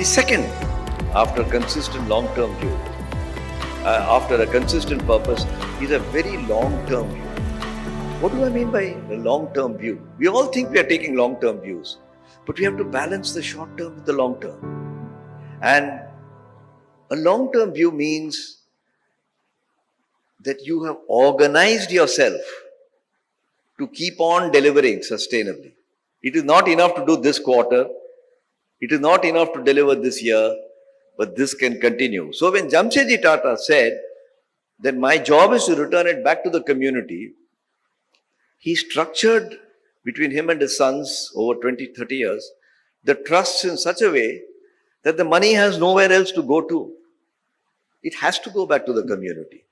The second, after consistent long-term view, after a consistent purpose, is a very long-term view. What do I mean by a long-term view? We all think we are taking long-term views, but we have to balance the short-term with the long-term. And a long-term view means that you have organized yourself to keep on delivering sustainably. It is not enough to do this quarter. It is not enough to deliver this year, but this can continue. So when Jamshedji Tata said that my job is to return it back to the community, he structured between him and his sons over 20, 30 years, the trusts in such a way that the money has nowhere else to go to. It has to go back to the community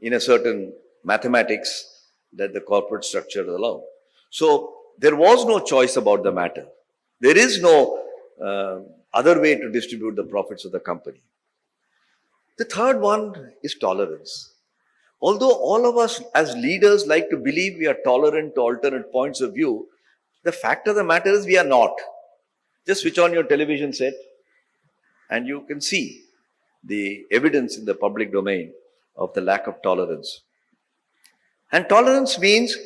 in a certain mathematics that the corporate structure allows. So there was no choice about the matter. There is no other way to distribute the profits of the company. The third one is tolerance. Although all of us as leaders like to believe we are tolerant to alternate points of view, the fact of the matter is we are not. Just switch on your television set and you can see the evidence in the public domain of the lack of tolerance. And tolerance means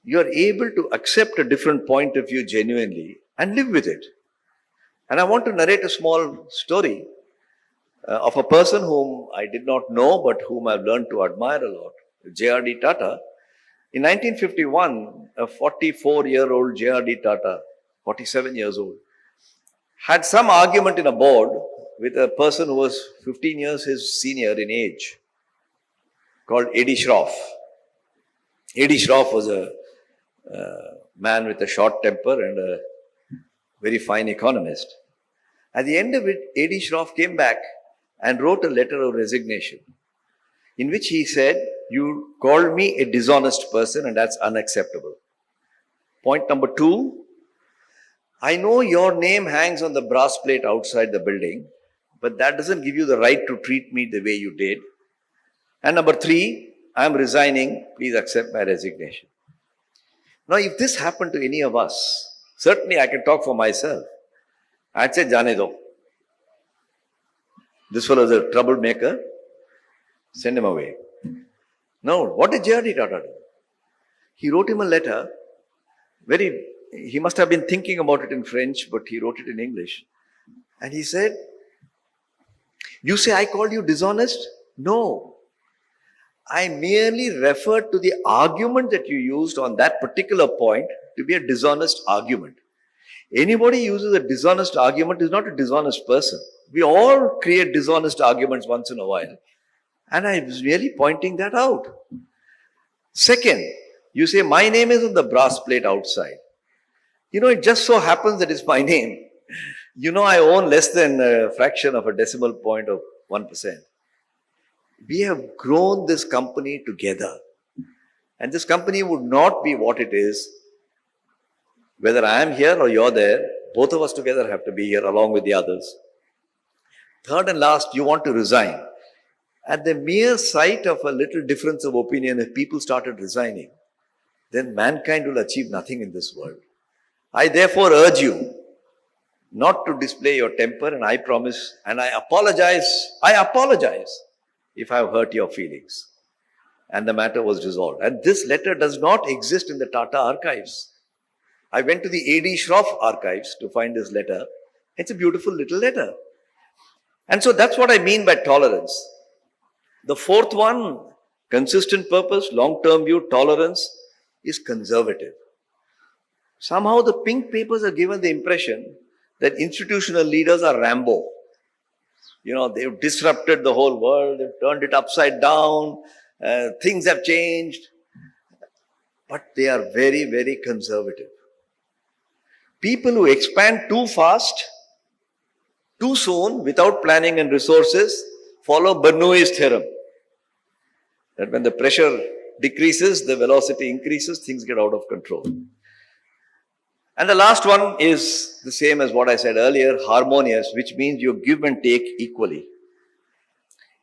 you are able to accept a different point of view genuinely and live with it. And I want to narrate a small story of a person whom I did not know but whom I've learned to admire a lot, J.R.D. Tata. In 1951, a 44-year-old J.R.D. Tata, 47 years old, had some argument in a board with a person who was 15 years his senior in age, called A.D. Shroff. A.D. Shroff was a man with a short temper and a very fine economist. At the end of it, A.D. Shroff came back and wrote a letter of resignation in which he said, "You called me a dishonest person and that's unacceptable. Point number 2, I know your name hangs on the brass plate outside the building, but that doesn't give you the right to treat me the way you did. And number 3, I'm resigning. Please accept my resignation." Now, if this happened to any of us, certainly I can talk for myself. I'd say, "Jane do. This fellow is a troublemaker. Send him away." No, what did J.R.D. Tata do? He wrote him a letter. He must have been thinking about it in French, but he wrote it in English. And he said, "You say I called you dishonest? No. I merely referred to the argument that you used on that particular point to be a dishonest argument. Anybody who uses a dishonest argument is not a dishonest person. We all create dishonest arguments once in a while. And I was really pointing that out. Second, you say my name is on the brass plate outside. It just so happens that it's my name. I own less than a fraction of a decimal point of 1%. We have grown this company together. And this company would not be what it is whether I am here or you're there. Both of us together have to be here along with the others. Third and last, you want to resign. At the mere sight of a little difference of opinion, if people started resigning, then mankind will achieve nothing in this world. I therefore urge you not to display your temper, and I promise and I apologize if I have hurt your feelings. And the matter was resolved. And this letter does not exist in the Tata archives. I went to the A.D. Shroff archives to find this letter. It's a beautiful little letter. And so that's what I mean by tolerance. The fourth one, consistent purpose, long-term view, tolerance, is conservative. Somehow the pink papers are given the impression that institutional leaders are Rambo. They've disrupted the whole world, they've turned it upside down, things have changed. But they are very, very conservative. People who expand too fast, too soon, without planning and resources, follow Bernoulli's theorem. That when the pressure decreases, the velocity increases, things get out of control. And the last one is the same as what I said earlier, harmonious, which means you give and take equally.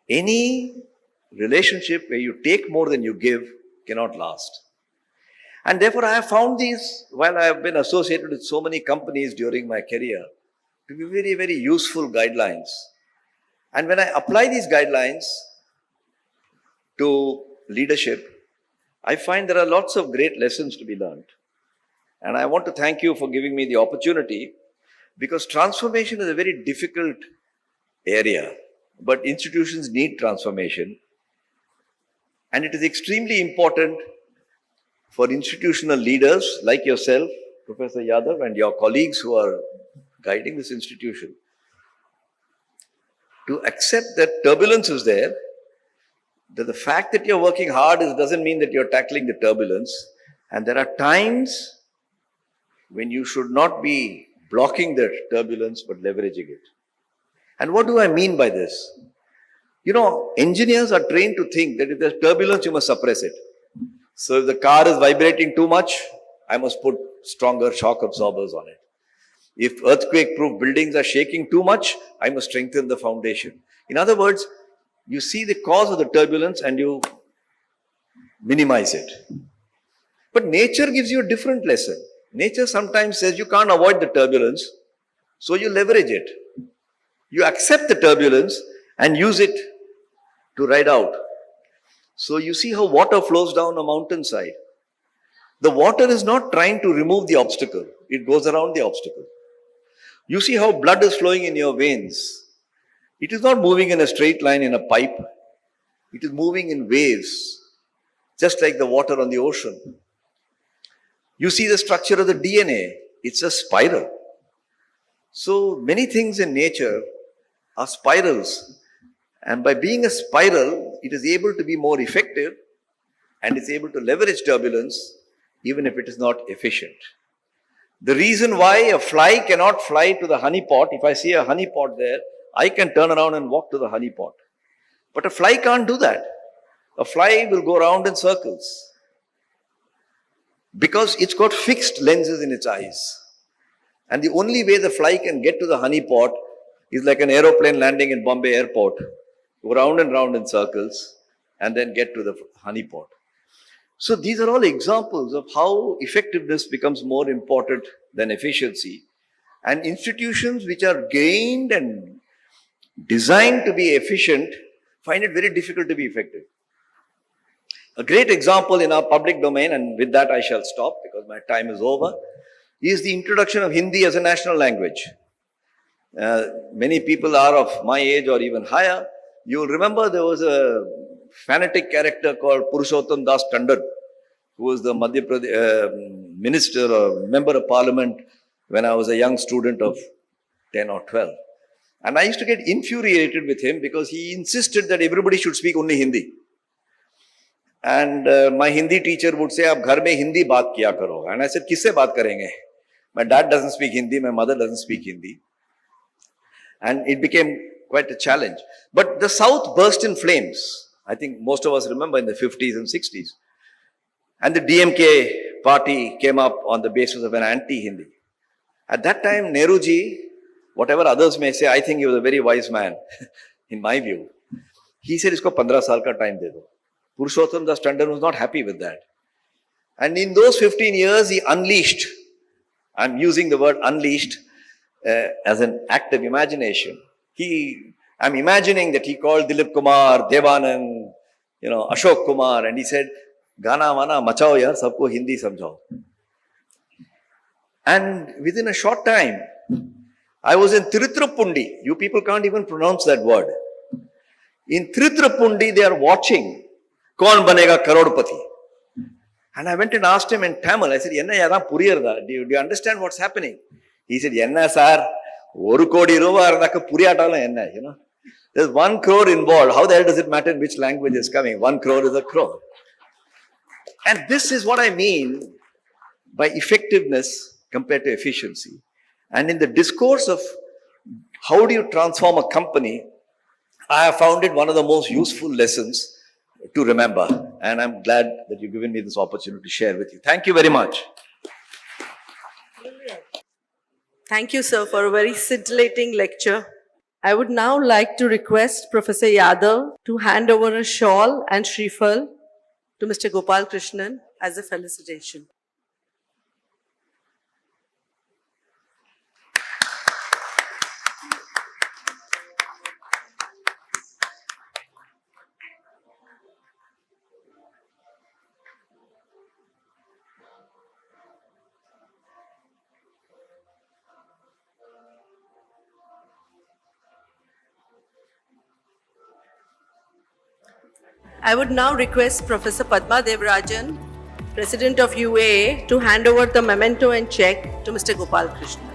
Any relationship where you take more than you give cannot last. And therefore I have found these, while I have been associated with so many companies during my career, to be very, very useful guidelines. And when I apply these guidelines to leadership, I find there are lots of great lessons to be learned. And I want to thank you for giving me the opportunity, because transformation is a very difficult area, but institutions need transformation. And it is extremely important for institutional leaders like yourself, Professor Yadav, and your colleagues who are guiding this institution, to accept that turbulence is there, that the fact that you're working hard doesn't mean that you're tackling the turbulence, and there are times when you should not be blocking the turbulence but leveraging it. And what do I mean by this? You know, engineers are trained to think that if there's turbulence, you must suppress it. So if the car is vibrating too much, I must put stronger shock absorbers on it. If earthquake-proof buildings are shaking too much, I must strengthen the foundation. In other words, you see the cause of the turbulence and you minimize it. But nature gives you a different lesson. Nature sometimes says you can't avoid the turbulence, so you leverage it. You accept the turbulence and use it to ride out. So you see how water flows down a mountainside. The water is not trying to remove the obstacle. It goes around the obstacle. You see how blood is flowing in your veins. It is not moving in a straight line in a pipe. It is moving in waves, just like the water on the ocean. You see the structure of the DNA. It's a spiral. So many things in nature are spirals. And by being a spiral, it is able to be more effective and it's able to leverage turbulence even if it is not efficient. The reason why a fly cannot fly to the honey pot, if I see a honey pot there, I can turn around and walk to the honey pot. But a fly can't do that. A fly will go around in circles because it's got fixed lenses in its eyes. And the only way the fly can get to the honey pot is like an aeroplane landing in Bombay airport, go round and round in circles and then get to the honey pot. So these are all examples of how effectiveness becomes more important than efficiency. And institutions which are gained and designed to be efficient find it very difficult to be effective. A great example in our public domain, and with that I shall stop because my time is over, is the introduction of Hindi as a national language. Many people are of my age or even higher. You will remember there was a fanatic character called Purushottam Das Tandon, who was the Madhya Pradesh minister or member of parliament when I was a young student of 10 or 12. And I used to get infuriated with him because he insisted that everybody should speak only Hindi. And my Hindi teacher would say, "Aap ghar mein Hindi baat kiya karo." And I said, "Kisse baat karenge?" My dad doesn't speak Hindi, my mother doesn't speak Hindi. And it became quite a challenge. But the South burst in flames. I think most of us remember in the 50s and 60s. And the DMK party came up on the basis of an anti-Hindi. At that time, Nehruji, whatever others may say, I think he was a very wise man, in my view. He said, "Isko 15 saal ka time de do." Purushottam Das Tandon was not happy with that. And in those 15 years, he unleashed, I'm using the word unleashed as an act of imagination. I'm imagining that he called Dilip Kumar, Devanand, Ashok Kumar, and he said, "Gana wana machao yaar, sabko Hindi samjhao." And within a short time, I was in Tirutirapundi. You people can't even pronounce that word. In Tirutirapundi, they are watching Kaun Banega Karodpati. And I went and asked him in Tamil. I said, "Enna yada puriyarda? Do you understand what's happening?" He said, "Enna sir, oru kodi ruva irundaka puriyatalam enna, There's 1 crore involved. How the hell does it matter which language is coming? 1 crore is a crore." And this is what I mean by effectiveness compared to efficiency. And in the discourse of how do you transform a company, I have found it one of the most useful lessons to remember. And I'm glad that you've given me this opportunity to share with you. Thank you very much. Thank you, sir, for a very scintillating lecture. I would now like to request Professor Yadav to hand over a shawl and Shrifal to Mr. Gopal Krishnan as a felicitation. I would now request Professor Padma Devarajan, President of UAA, to hand over the memento and check to Mr. Gopal Krishnan.